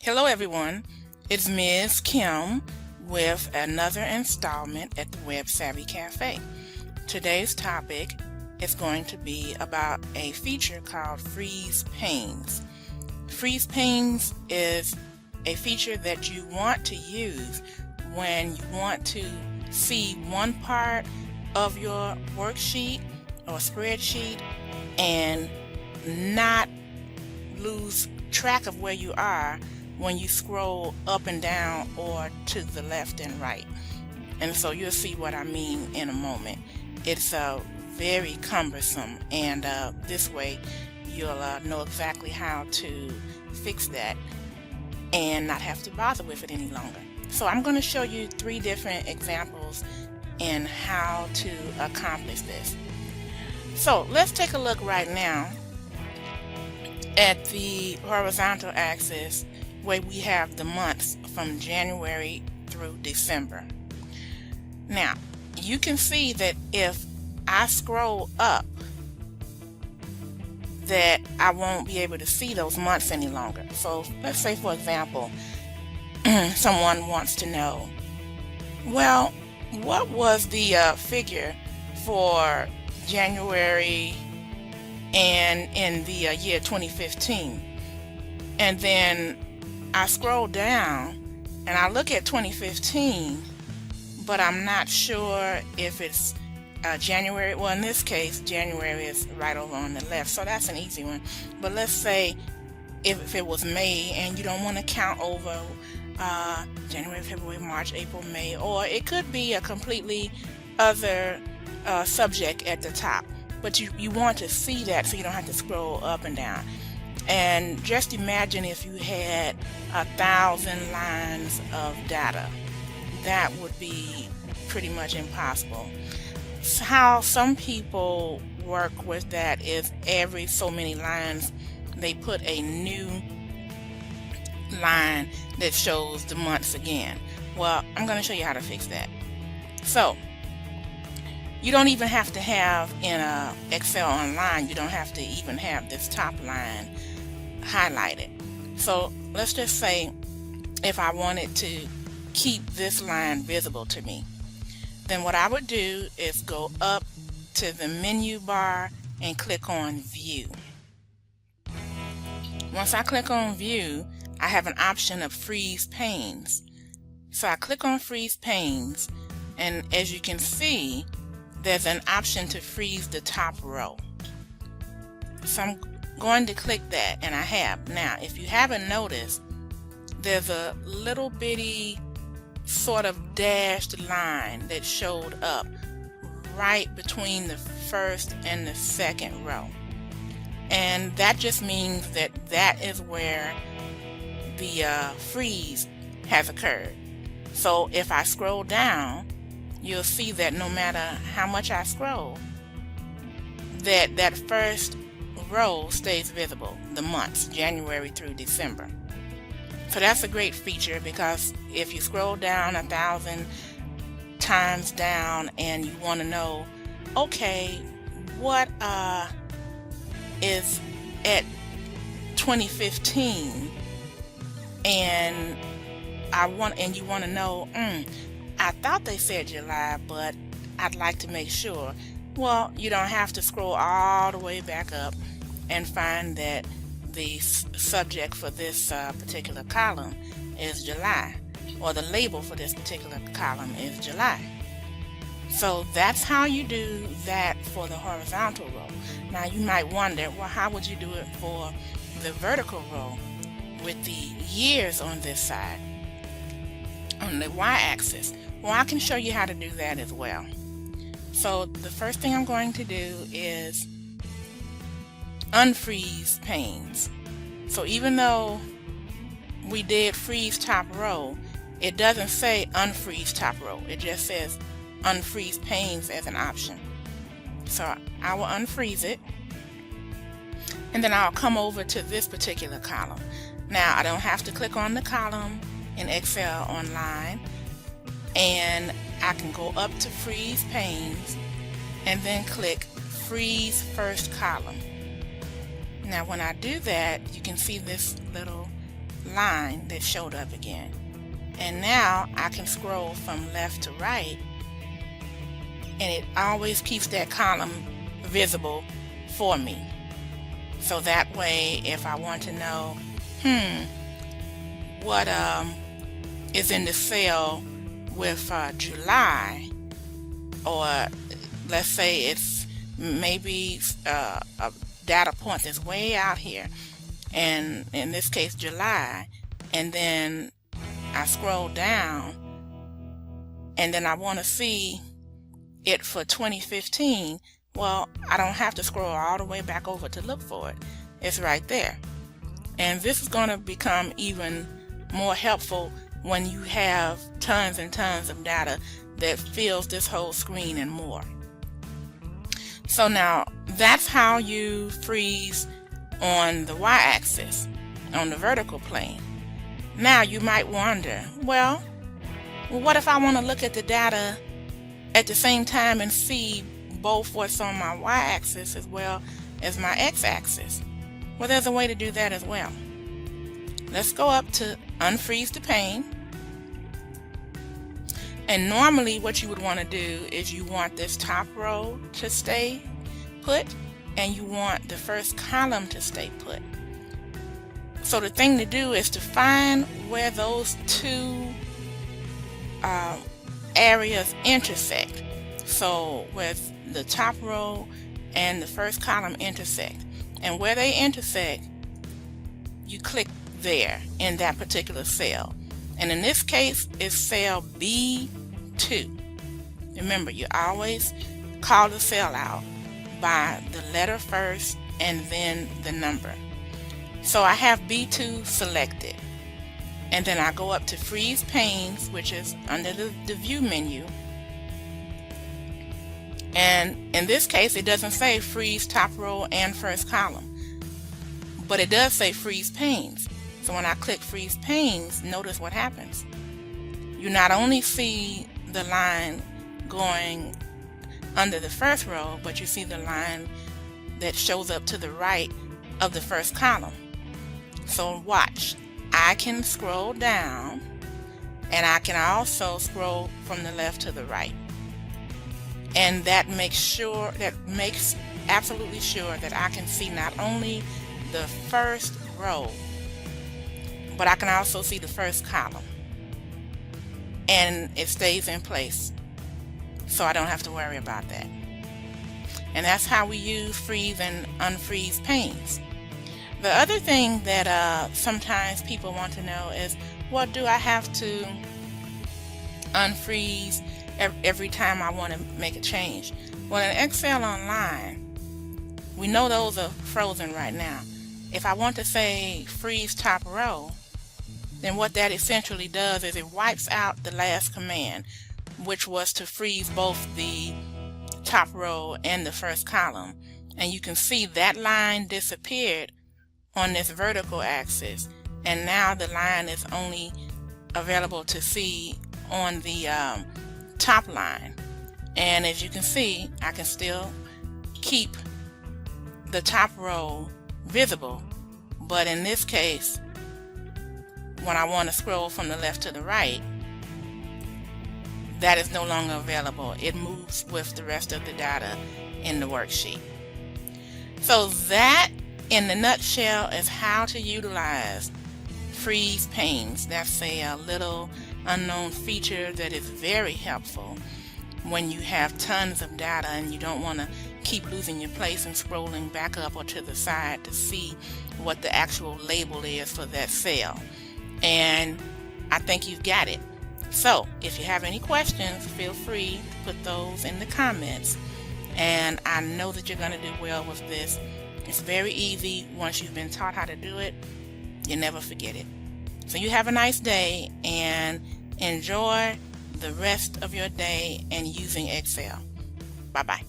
Hello everyone, it's Ms. Kim with another installment at the Web Savvy Cafe. Today's topic is going to be about a feature called Freeze Panes. Freeze Panes is a feature that you want to use when you want to see one part of your worksheet or spreadsheet and not lose track of where you are when you scroll up and down or to the left and right. And so you'll see what I mean in a moment. It's very cumbersome, and this way you'll know exactly how to fix that and not have to bother with it any longer. So I'm going to show you 3 different examples in how to accomplish this. So let's take a look right now at the horizontal axis where we have the months from January through December. Now you can see that if I scroll up that I won't be able to see those months any longer. So let's say, for example, someone wants to know, well, what was the figure for January and in the year 2015? And then I scroll down and I look at 2015, but I'm not sure if it's January. Well, in this case, January is right over on the left, so that's an easy one. But let's say if it was May and you don't want to count over January, February, March, April, May, or it could be a completely other subject at the top, but you want to see that so you don't have to scroll up and down. And just imagine if you had 1,000 lines of data. That would be pretty much impossible. How some people work with that is every so many lines they put a new line that shows the months again. Well, I'm going to show you how to fix that. So you don't even have to have in Excel Online, you don't have to even have this top line highlighted. So let's just say if I wanted to keep this line visible to me, then what I would do is go up to the menu bar and click on View. Once I click on View, I have an option of Freeze Panes. So I click on Freeze Panes, and as you can see, there's an option to freeze the top row. So I'm going to click that, and I have. Now, if you haven't noticed, there's a little bitty sort of dashed line that showed up right between the first and the second row. And that just means that that is where the freeze has occurred. So if I scroll down, you'll see that no matter how much I scroll, that first row stays visible, the months, January through December. So that's a great feature, because if you scroll down 1,000 times down and you want to know, okay, what is at 2015, and you want to know, I thought they said July, but I'd like to make sure. Well, you don't have to scroll all the way back up and find that the subject for this particular column is July, or the label for this particular column is July. So that's how you do that for the horizontal row. Now you might wonder, well, how would you do it for the vertical row with the years on this side, on the y-axis? Well, I can show you how to do that as well. So the first thing I'm going to do is unfreeze panes. So even though we did freeze top row, it doesn't say unfreeze top row. It just says unfreeze panes as an option. So I will unfreeze it, and then I'll come over to this particular column. Now I don't have to click on the column in Excel Online, and I can go up to Freeze Panes and then click Freeze First Column. Now when I do that, you can see this little line that showed up again. And now I can scroll from left to right, and it always keeps that column visible for me. So that way, if I want to know, what is in the cell with July, or let's say it's maybe a data point that's way out here, and in this case July, and then I scroll down and then I want to see it for 2015, well, I don't have to scroll all the way back over to look for it. It's right there. And this is going to become even more helpful when you have tons and tons of data that fills this whole screen and more. So now that's how you freeze on the y-axis, on the vertical plane. Now you might wonder, well, what if I want to look at the data at the same time and see both what's on my y-axis as well as my x-axis? Well, there's a way to do that as well. Let's go up to unfreeze the pane. And normally what you would want to do is you want this top row to stay put, and you want the first column to stay put. So the thing to do is to find where those two areas intersect. So with the top row and the first column intersect, and where they intersect, you click there in that particular cell. And in this case, it's cell B2. Remember, you always call the cell out by the letter first and then the number. So I have B2 selected, and then I go up to freeze panes, which is under the view menu. And in this case, it doesn't say freeze top row and first column, but it does say freeze panes. So when I click freeze panes, notice what happens. You not only see the line going under the first row, but you see the line that shows up to the right of the first column. So watch, I can scroll down, and I can also scroll from the left to the right. And that makes absolutely sure that I can see not only the first row, but I can also see the first column. And it stays in place, so I don't have to worry about that. And that's how we use freeze and unfreeze panes. The other thing that sometimes people want to know is, well, do I have to unfreeze every time I want to make a change? Well, in Excel Online, we know those are frozen right now. If I want to say freeze top row, then what that essentially does is it wipes out the last command, which was to freeze both the top row and the first column. And you can see that line disappeared on this vertical axis, and now the line is only available to see on the top line. And as you can see, I can still keep the top row visible, but in this case, when I want to scroll from the left to the right, that is no longer available. It moves with the rest of the data in the worksheet. So that, in the nutshell, is how to utilize freeze panes. That's a little unknown feature that is very helpful when you have tons of data and you don't want to keep losing your place and scrolling back up or to the side to see what the actual label is for that cell. And I think you've got it. So if you have any questions, feel free to put those in the comments, and I know that you're going to do well with this. It's very easy. Once you've been taught how to do it, you never forget it. So you have a nice day and enjoy the rest of your day and using Excel. Bye-bye.